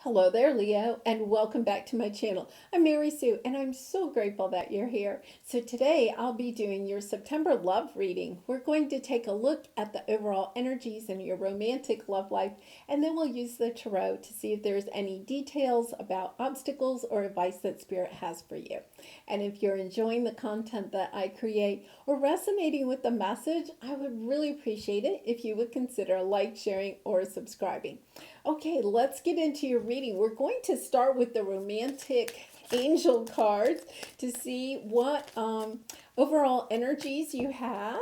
Hello there, Leo, and welcome back to my channel. I'm Mary Sue, and I'm so grateful that you're here. So today I'll be doing your September love reading. We're going to take a look at the overall energies in your romantic love life, and then we'll use the tarot to see if there's any details about obstacles or advice that Spirit has for you. And if you're enjoying the content that I create or resonating with the message, I would really appreciate it if you would consider like, sharing, or subscribing. Okay, let's get into your reading. We're going to start with the romantic angel cards to see what overall energies you have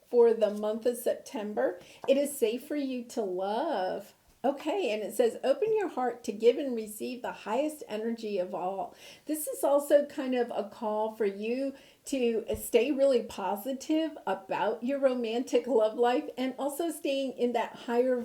for the month of September. It is safe for you to love. Okay, and it says, open your heart to give and receive the highest energy of all. This is also kind of a call for you to stay really positive about your romantic love life and also staying in that higher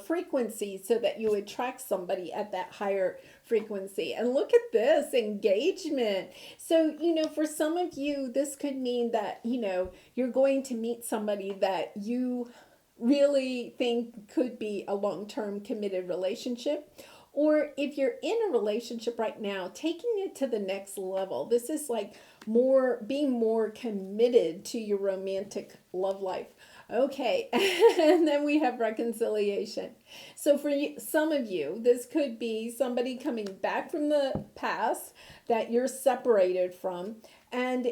frequency so that you attract somebody at that higher frequency. And look at this engagement. So, for some of you, this could mean that, you're going to meet somebody that you really think could be a long-term committed relationship. Or if you're in a relationship right now, taking it to the next level. This is like being more committed to your romantic love life. Okay, and then we have reconciliation. So for some of you, this could be somebody coming back from the past that you're separated from, and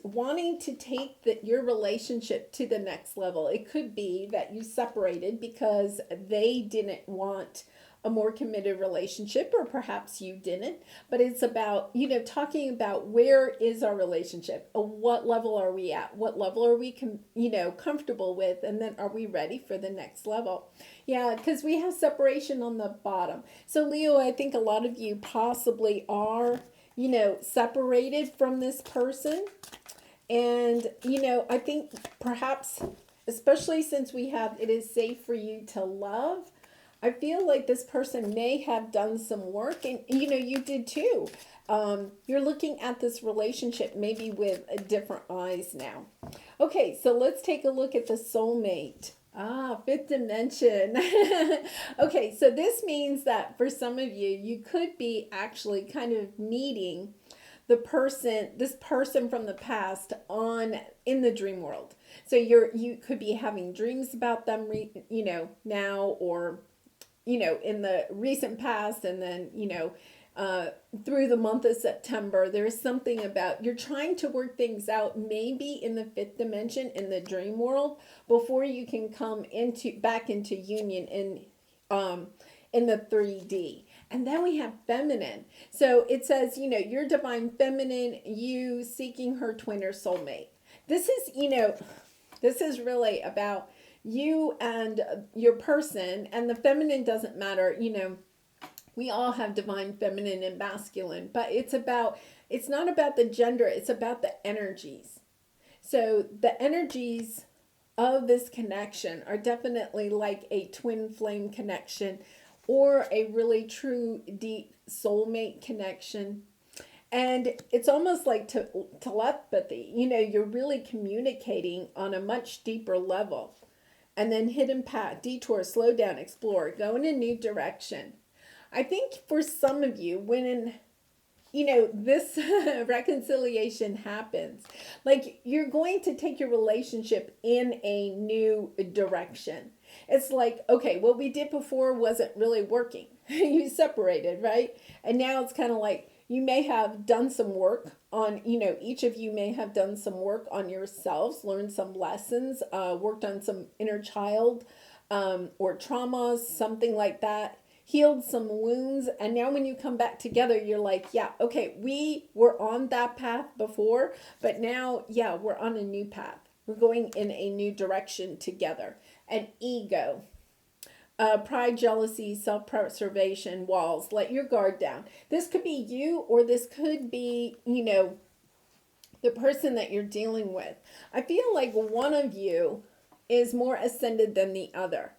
wanting to take your relationship to the next level. It could be that you separated because they didn't want a more committed relationship, or perhaps you didn't, but it's about talking about where is our relationship, what level are we at, what level are we comfortable with, and then are we ready for the next level. Yeah, because we have separation on the bottom. So Leo, I think a lot of you possibly are separated from this person. And I think perhaps, especially since we have it is safe for you to love, I feel like this person may have done some work, and you did too. You're looking at this relationship maybe with different eyes now. Okay, so let's take a look at the soulmate. Fifth dimension. Okay, so this means that for some of you, you could be actually kind of meeting this person from the past in the dream world. So you could be having dreams about them, now, or in the recent past, and then, through the month of September, there's something about you're trying to work things out, maybe in the fifth dimension, in the dream world, before you can come back into union in the 3D. And then we have feminine. So it says, your divine feminine, you seeking her twin or soulmate. This is really about you and your person, and the feminine doesn't matter. We all have divine feminine and masculine, but it's not about the gender, it's about the energies. So the energies of this connection are definitely like a twin flame connection, or a really true deep soulmate connection. And it's almost like telepathy. You're really communicating on a much deeper level. And then hidden path, detour, slow down, explore, go in a new direction. I think for some of you, when this reconciliation happens, like you're going to take your relationship in a new direction. It's like, okay, what we did before wasn't really working. You separated, right? And now it's kind of like, you may have done some work on, each of you may have done some work on yourselves, learned some lessons, worked on some inner child or traumas, something like that, healed some wounds. And now when you come back together, you're like, yeah, okay, we were on that path before, but now, yeah, we're on a new path. We're going in a new direction together. And ego. Pride, jealousy, self-preservation, walls, let your guard down. This could be you, or this could be, the person that you're dealing with. I feel like one of you is more ascended than the other.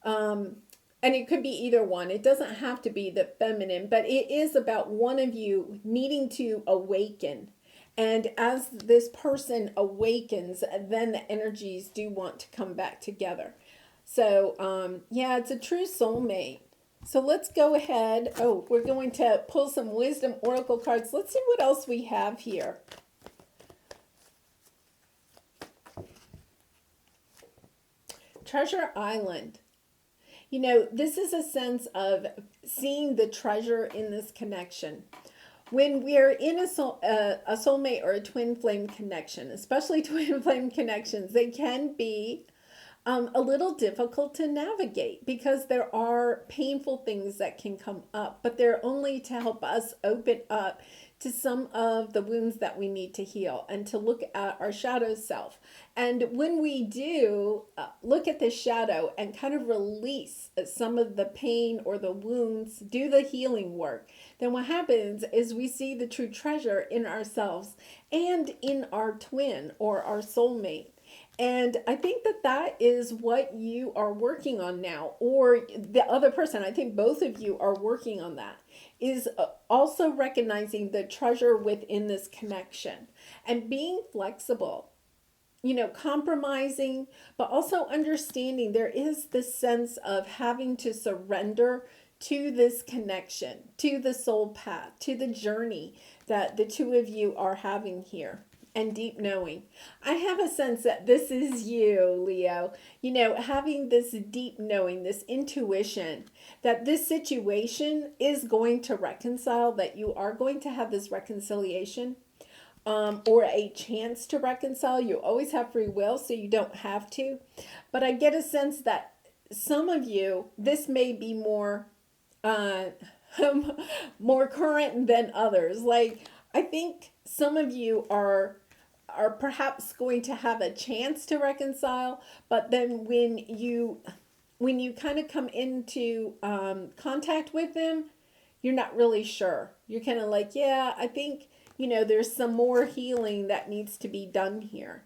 And it could be either one. It doesn't have to be the feminine, but it is about one of you needing to awaken. And as this person awakens, then the energies do want to come back together. So, yeah, it's a true soulmate. So let's go ahead. Oh, we're going to pull some wisdom oracle cards. Let's see what else we have here. Treasure Island. You know, this is a sense of seeing the treasure in this connection. When we're in a soulmate or a twin flame connection, especially twin flame connections, they can be a little difficult to navigate because there are painful things that can come up, but they're only to help us open up to some of the wounds that we need to heal and to look at our shadow self. And when we do look at the shadow and kind of release some of the pain or the wounds, do the healing work, then what happens is we see the true treasure in ourselves and in our twin or our soulmate. And I think that that is what you are working on now, or the other person. I think both of you are working on that, is also recognizing the treasure within this connection and being flexible, you know, compromising, but also understanding there is this sense of having to surrender to this connection, to the soul path, to the journey that the two of you are having here. And deep knowing. I have a sense that this is you, Leo. You know, having this deep knowing, this intuition that this situation is going to reconcile, that you are going to have this reconciliation, or a chance to reconcile. You always have free will, so you don't have to. But I get a sense that some of you, this may be more, more current than others. Like, I think some of you are perhaps going to have a chance to reconcile, but then when you kind of come into contact with them, you're not really sure. You're kind of like, yeah, I think, you know, there's some more healing that needs to be done here.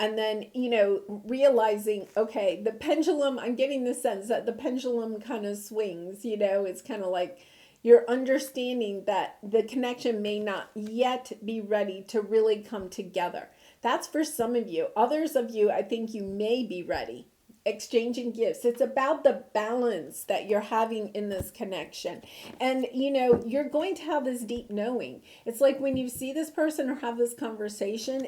And then, you know, realizing, okay, the pendulum, I'm getting the sense that the pendulum kind of swings, you know, it's kind of like, you're understanding that the connection may not yet be ready to really come together. That's for some of you. Others of you, I think you may be ready. Exchanging gifts. It's about the balance that you're having in this connection. And, you know, you're going to have this deep knowing. It's like when you see this person or have this conversation,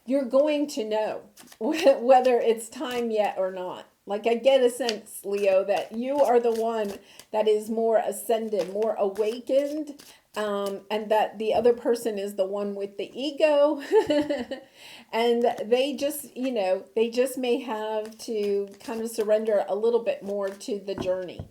you're going to know whether it's time yet or not. Like, I get a sense, Leo, that you are the one that is more ascended, more awakened, and that the other person is the one with the ego. And they just, you know, they just may have to kind of surrender a little bit more to the journey.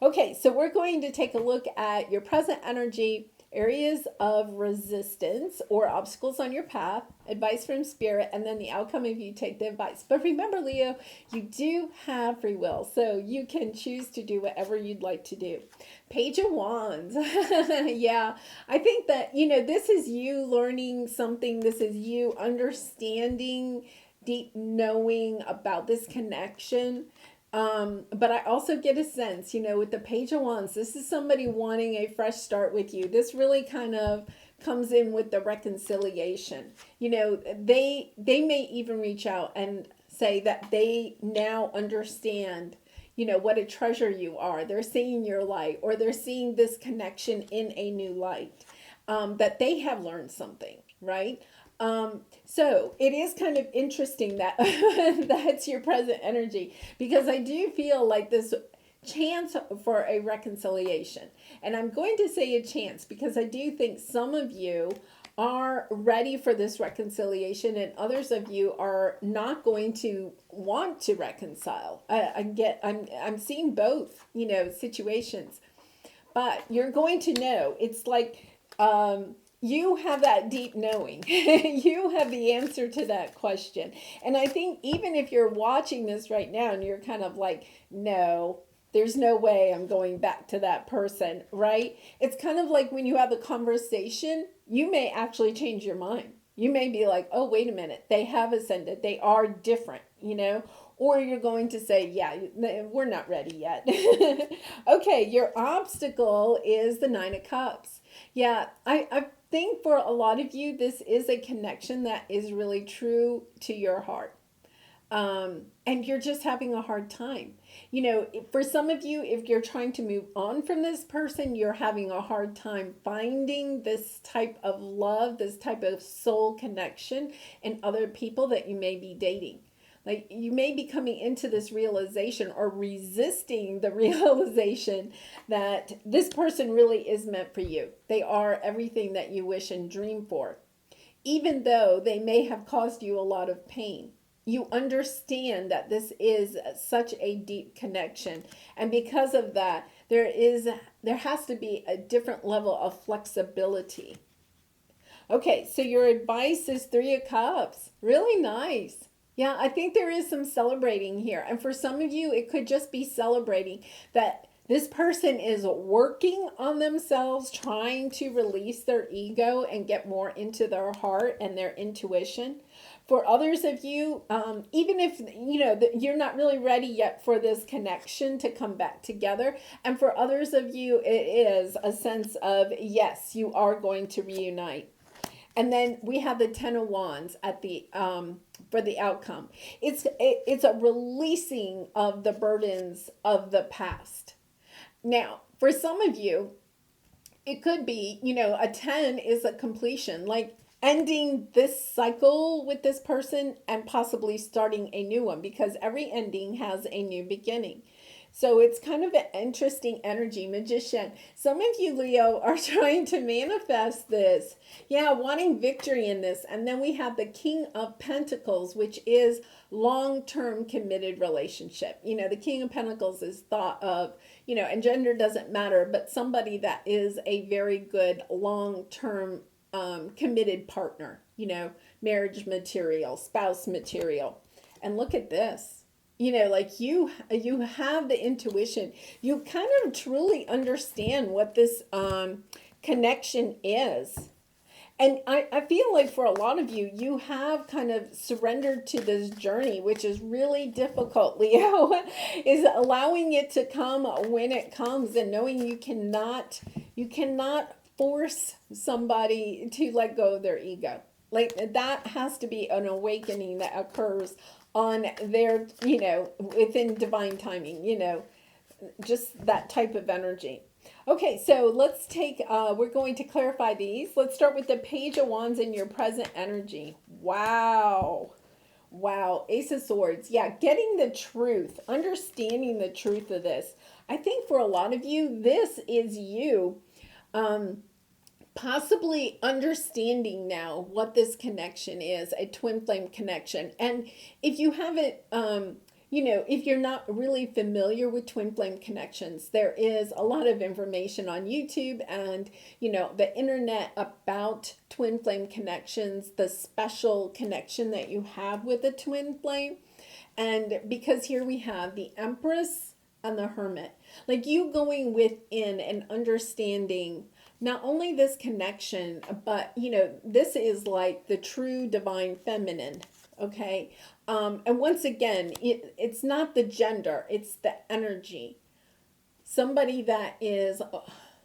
Okay, so we're going to take a look at your present energy, areas of resistance or obstacles on your path, advice from spirit, and then the outcome if you take the advice. But remember, Leo, you do have free will, so you can choose to do whatever you'd like to do. Page of Wands. Yeah, I think that, you know, this is you learning something. This is you understanding, deep knowing about this connection. But I also get a sense, you know, with the Page of Wands, this is somebody wanting a fresh start with you. This really kind of comes in with the reconciliation. You know, they may even reach out and say that they now understand, you know, what a treasure you are. They're seeing your light, or they're seeing this connection in a new light, that they have learned something, right? So it is kind of interesting that that's your present energy, because I do feel like this chance for a reconciliation. And I'm going to say a chance because I do think some of you are ready for this reconciliation and others of you are not going to want to reconcile. I'm seeing both, you know, situations, but you're going to know. It's like, you have that deep knowing. You have the answer to that question. And I think even if you're watching this right now and you're kind of like, no, there's no way I'm going back to that person, right? It's kind of like when you have a conversation, you may actually change your mind. You may be like, oh, wait a minute, they have ascended. They are different, you know? Or you're going to say, yeah, we're not ready yet. Okay, your obstacle is the Nine of Cups. Yeah, I think for a lot of you, this is a connection that is really true to your heart. And you're just having a hard time. You know, for some of you, if you're trying to move on from this person, you're having a hard time finding this type of love, this type of soul connection in other people that you may be dating. Like you may be coming into this realization or resisting the realization that this person really is meant for you. They are everything that you wish and dream for, even though they may have caused you a lot of pain. You understand that this is such a deep connection, and because of that, there has to be a different level of flexibility. Okay, so your advice is 3 of Cups. Really nice. Yeah, I think there is some celebrating here. And for some of you, it could just be celebrating that this person is working on themselves, trying to release their ego and get more into their heart and their intuition. For others of you, even if you know that you're not really ready yet for this connection to come back together, and for others of you, it is a sense of yes, you are going to reunite. And then we have the Ten of Wands at the for the outcome. It's a releasing of the burdens of the past. Now, for some of you, it could be, you know, a 10 is a completion, like ending this cycle with this person and possibly starting a new one, because every ending has a new beginning. So it's kind of an interesting energy, Magician. Some of you, Leo, are trying to manifest this. Yeah, wanting victory in this. And then we have the King of Pentacles, which is long-term committed relationship. You know, the King of Pentacles is thought of, you know, and gender doesn't matter, but somebody that is a very good long-term committed partner, you know, marriage material, spouse material. And look at this. You know, like you have the intuition. You kind of truly understand what this connection is. And I feel like for a lot of you, you have kind of surrendered to this journey, which is really difficult, Leo, is allowing it to come when it comes and knowing you cannot force somebody to let go of their ego. Like that has to be an awakening that occurs on their, you know, within divine timing, you know, just that type of energy. Okay, so let's take, we're going to clarify these. Let's start with the Page of Wands in your present energy. Wow. Wow. Ace of Swords. Yeah, getting the truth, understanding the truth of this. I think for a lot of you, this is you possibly understanding now what this connection is, a twin flame connection. And if you haven't, you know, if you're not really familiar with twin flame connections, there is a lot of information on YouTube and, you know, the internet about twin flame connections, the special connection that you have with a twin flame. And because here we have the Empress and the Hermit, like you going within and understanding not only this connection, but, you know, this is like the true divine feminine, okay? And once again, it's not the gender, it's the energy. Somebody that is,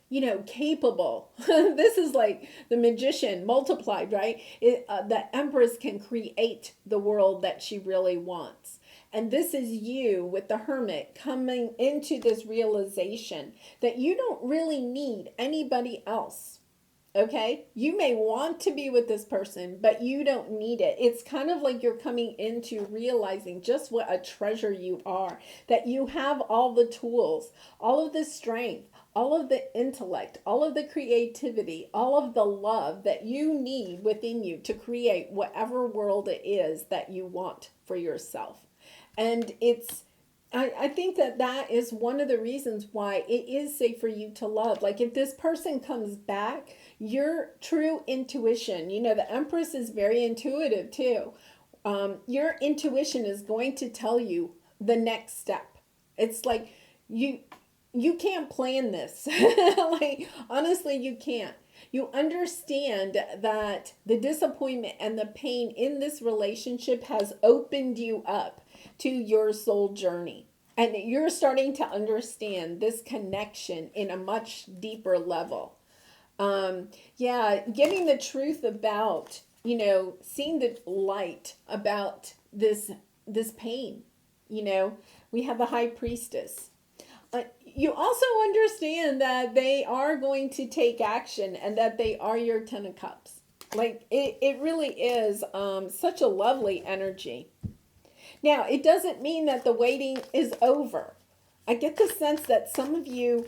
you know, capable. This is like the Magician multiplied, right? The Empress can create the world that she really wants. And this is you with the Hermit coming into this realization that you don't really need anybody else. Okay? You may want to be with this person, but you don't need it. It's kind of like you're coming into realizing just what a treasure you are, that you have all the tools, all of the strength, all of the intellect, all of the creativity, all of the love that you need within you to create whatever world it is that you want for yourself. And I think that is one of the reasons why it is safe for you to love. Like if this person comes back, your true intuition, you know, the Empress is very intuitive too. Your intuition is going to tell you the next step. It's like you can't plan this. Like honestly, you can't. You understand that the disappointment and the pain in this relationship has opened you up to your soul journey. And you're starting to understand this connection in a much deeper level. Yeah, getting the truth about, you know, seeing the light about this this pain. You know, we have the high priestess. You also understand that they are going to take action and that they are your Ten of Cups. Like it really is such a lovely energy. Now, it doesn't mean that the waiting is over. I get the sense that some of you,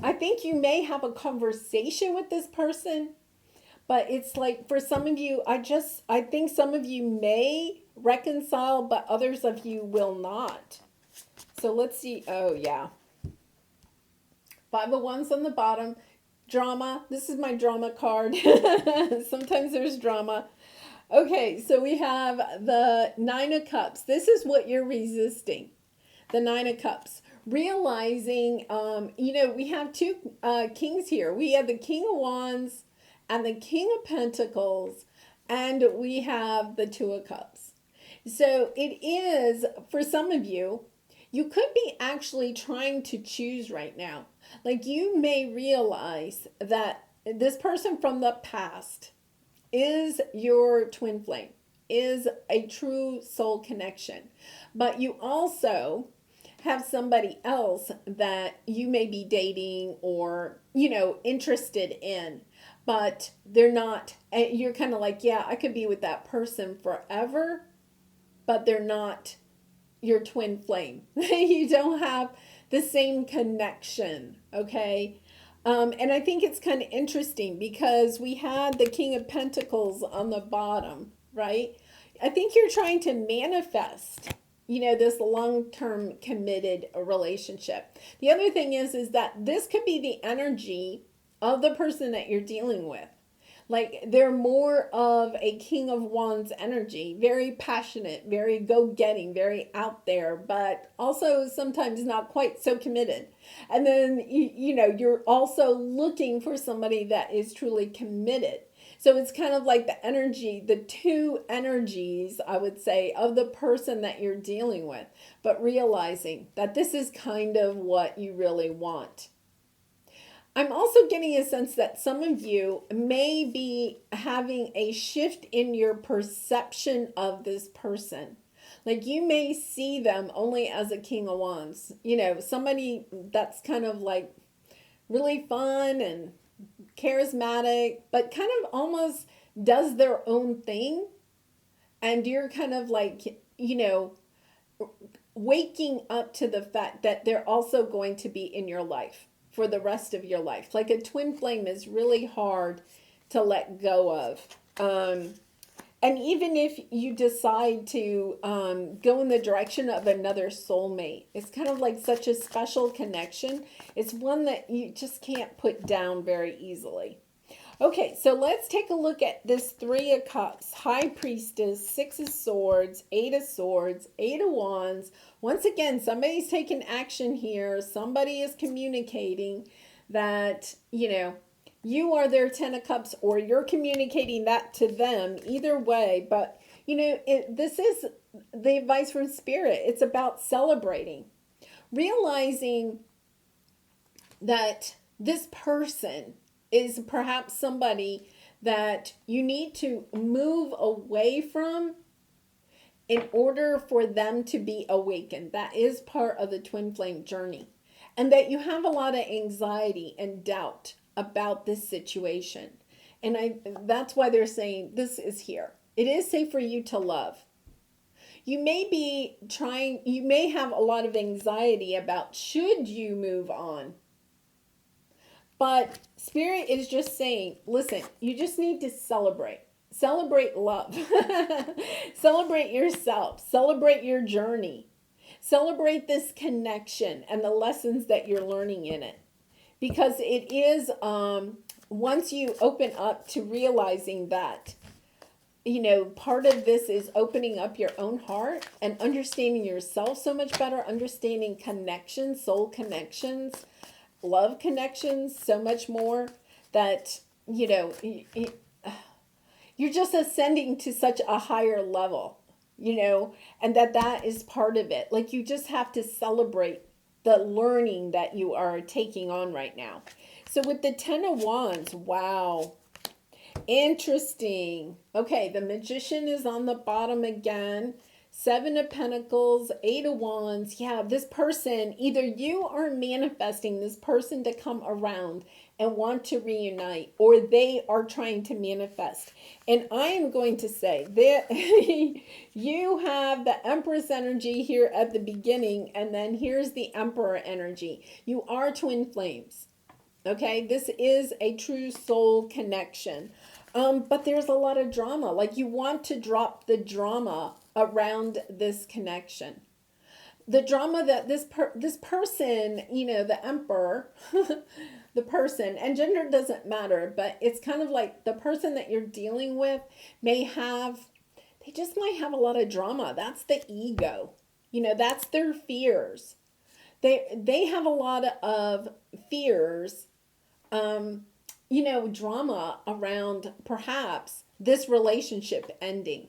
I think you may have a conversation with this person, but it's like for some of you, I think some of you may reconcile, but others of you will not. So let's see. Oh, yeah. Five of Wands on the bottom. Drama. This is my drama card. Sometimes there's drama. Okay, so we have the Nine of Cups. This is what you're resisting. The Nine of Cups. Realizing, we have two kings here. We have the King of Wands and the King of Pentacles, and we have the Two of Cups. So it is, for some of you, you could be actually trying to choose right now. Like you may realize that this person from the past is your twin flame, is a true soul connection. But you also have somebody else that you may be dating or, interested in, but they're not, you're kind of like, yeah, I could be with that person forever, but they're not your twin flame. You don't have the same connection, okay? And I think it's kind of interesting because we had the King of Pentacles on the bottom, right? I think you're trying to manifest, this long-term committed relationship. The other thing is that this could be the energy of the person that you're dealing with. Like they're more of a King of Wands energy, very passionate, very go-getting, very out there, but also sometimes not quite so committed. And then, you're also looking for somebody that is truly committed. So it's kind of like the energy, the two energies, I would say, of the person that you're dealing with, but realizing that this is kind of what you really want. I'm also getting a sense that some of you may be having a shift in your perception of this person. Like you may see them only as a King of Wands, somebody that's kind of like really fun and charismatic, but kind of almost does their own thing. And you're kind of like, waking up to the fact that they're also going to be in your life for the rest of your life. Like a twin flame is really hard to let go of. And even if you decide to go in the direction of another soulmate, it's kind of like such a special connection. It's one that you just can't put down very easily. Okay, so let's take a look at this Three of Cups, High Priestess, Six of Swords, Eight of Swords, Eight of Wands. Once again, somebody's taking action here. Somebody is communicating that, you are their Ten of Cups, or you're communicating that to them. Either way, but, this is the advice from Spirit. It's about celebrating. Realizing that this person is perhaps somebody that you need to move away from in order for them to be awakened. That is part of the twin flame journey. And that you have a lot of anxiety and doubt about this situation. And that's why they're saying this is here. It is safe for you to love. You may have a lot of anxiety about should you move on. But Spirit is just saying, listen, you just need to celebrate. Celebrate love. Celebrate yourself. Celebrate your journey. Celebrate this connection and the lessons that you're learning in it. Because it is, once you open up to realizing that, part of this is opening up your own heart and understanding yourself so much better, understanding connections, soul connections, love connections so much more, that you're just ascending to such a higher level, and that is part of it. Like you just have to celebrate the learning that you are taking on right now. So with the Ten of Wands, wow, Interesting. Okay, the Magician is on the bottom again. Seven of Pentacles, Eight of Wands. Yeah, this person, either you are manifesting this person to come around and want to reunite, or they are trying to manifest. And I am going to say that you have the Empress energy here at the beginning, and then here's the Emperor energy. You are twin flames. Okay, this is a true soul connection. But there's a lot of drama. Like, you want to drop the drama around this connection. The drama that this person, the emperor, the person, and gender doesn't matter, but it's kind of like the person that you're dealing with they just might have a lot of drama. That's the ego. That's their fears. They have a lot of fears, drama around perhaps this relationship ending.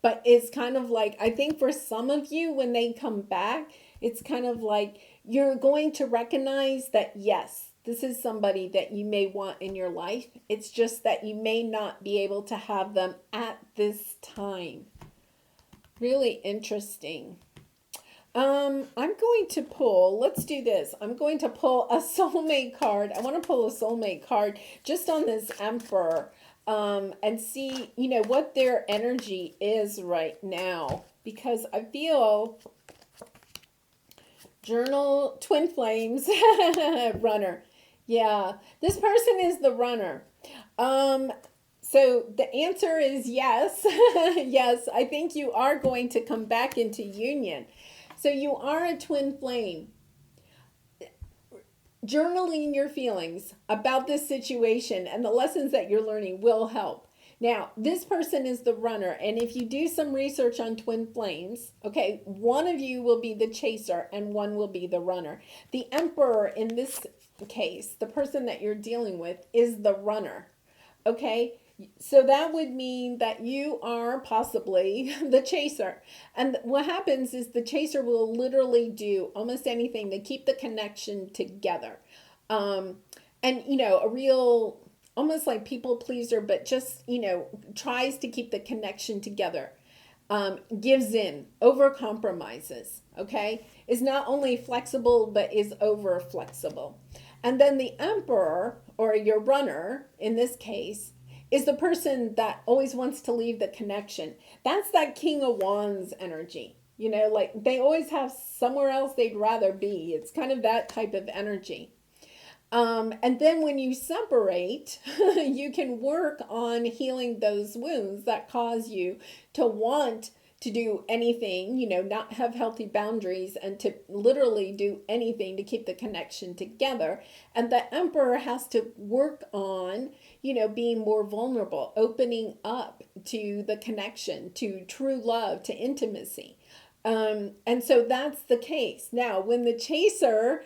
But it's kind of like, I think for some of you, when they come back, it's kind of like you're going to recognize that, yes, this is somebody that you may want in your life. It's just that you may not be able to have them at this time. Really interesting. I'm going to pull, let's do this. I'm going to pull a soulmate card. I want to pull a soulmate card just on this Emperor, and see, what their energy is right now. Because I feel journal, twin flames, runner. Yeah, this person is the runner. So the answer is yes. Yes, I think you are going to come back into union. So you are a twin flame. Journaling your feelings about this situation and the lessons that you're learning will help. Now, this person is the runner, and if you do some research on twin flames, okay, one of you will be the chaser and one will be the runner. The Emperor in this case, the person that you're dealing with, is the runner, okay? So that would mean that you are possibly the chaser. And what happens is the chaser will literally do almost anything to keep the connection together. And, a real, almost like people pleaser, but just, tries to keep the connection together. Gives in, over compromises, okay? Is not only flexible, but is over flexible. And then the Emperor, or your runner in this case, is the person that always wants to leave the connection. That's that King of Wands energy. Like they always have somewhere else they'd rather be. It's kind of that type of energy. And then when you separate, you can work on healing those wounds that cause you to want to do anything, not have healthy boundaries, and to literally do anything to keep the connection together. And the Emperor has to work on, being more vulnerable, opening up to the connection, to true love, to intimacy. And so that's the case. Now, when the chaser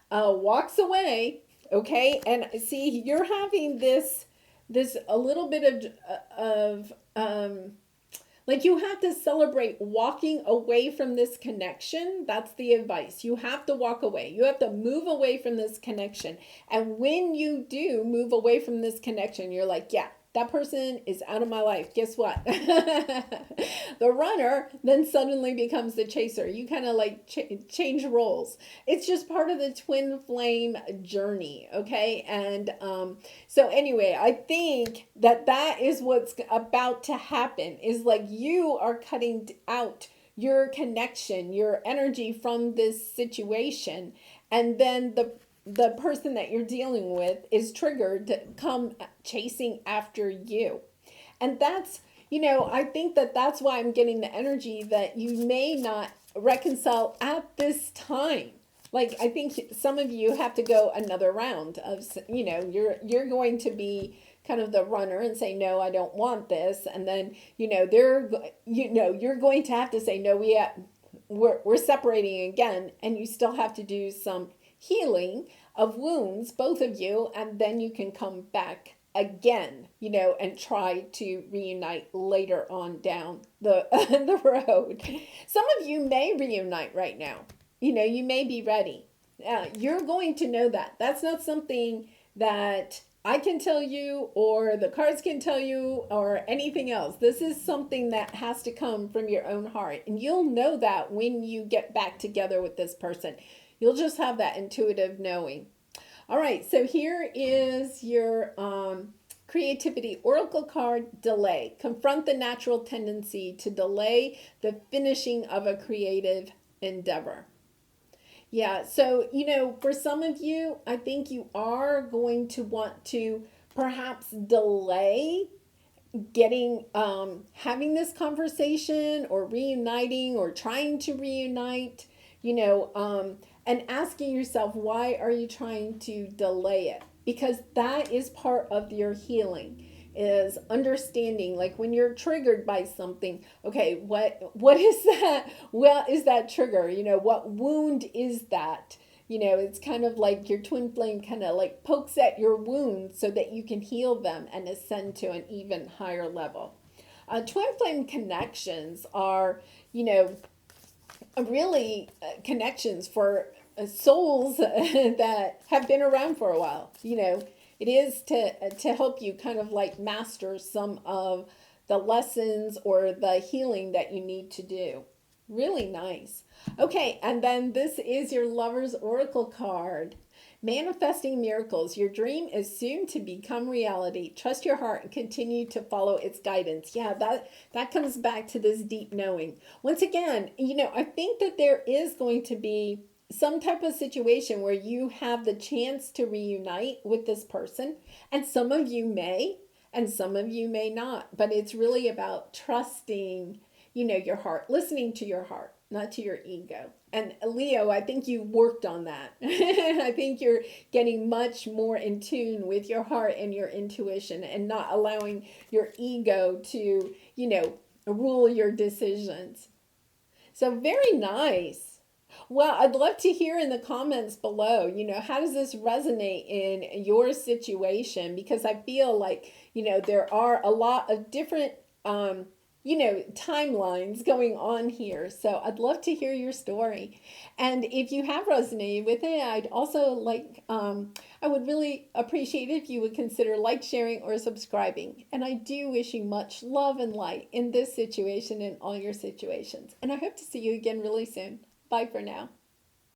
walks away, okay, and see, you're having this a little bit of like you have to celebrate walking away from this connection. That's the advice. You have to walk away. You have to move away from this connection. And when you do move away from this connection, you're like, yeah, that person is out of my life. Guess what? The runner then suddenly becomes the chaser. You kind of like change roles. It's just part of the twin flame journey. Okay. And so anyway, I think that is what's about to happen, is like you are cutting out your connection, your energy from this situation. And then the person that you're dealing with is triggered to come chasing after you. And that's, I think that's why I'm getting the energy that you may not reconcile at this time. Like, I think some of you have to go another round of, you're going to be kind of the runner and say, no, I don't want this. And then, you're going to have to say, no, we're separating again. And you still have to do some healing of wounds, both of you, and then you can come back again, and try to reunite later on down the the road. Some of you may reunite right now. You may be ready. You're going to know that. That's not something that I can tell you, or the cards can tell you, or anything else. This is something that has to come from your own heart. And you'll know that when you get back together with this person. You'll just have that intuitive knowing. All right, so here is your creativity oracle card, delay. Confront the natural tendency to delay the finishing of a creative endeavor. Yeah, so, for some of you, I think you are going to want to perhaps delay getting having this conversation or reuniting or trying to reunite, and asking yourself, why are you trying to delay it? Because that is part of your healing, is understanding, like when you're triggered by something. Okay, what is that? Well, is that trigger? What wound is that? It's kind of like your twin flame kind of like pokes at your wounds so that you can heal them and ascend to an even higher level. Twin flame connections are, really connections for souls that have been around for a while. It is to help you kind of like master some of the lessons or the healing that you need to do. Really nice. Okay, and then this is your Lover's Oracle card. Manifesting miracles. Your dream is soon to become reality. Trust your heart and continue to follow its guidance. Yeah, that comes back to this deep knowing. Once again, I think that there is going to be some type of situation where you have the chance to reunite with this person, and some of you may and some of you may not, but it's really about trusting, your heart, listening to your heart, not to your ego. And Leo, I think you worked on that. I think you're getting much more in tune with your heart and your intuition and not allowing your ego to, rule your decisions. So very nice. Well, I'd love to hear in the comments below, how does this resonate in your situation? Because I feel like, there are a lot of different timelines going on here. So I'd love to hear your story. And if you have resonated with it, I'd also I would really appreciate if you would consider sharing, or subscribing. And I do wish you much love and light in this situation and all your situations. And I hope to see you again really soon. Bye for now.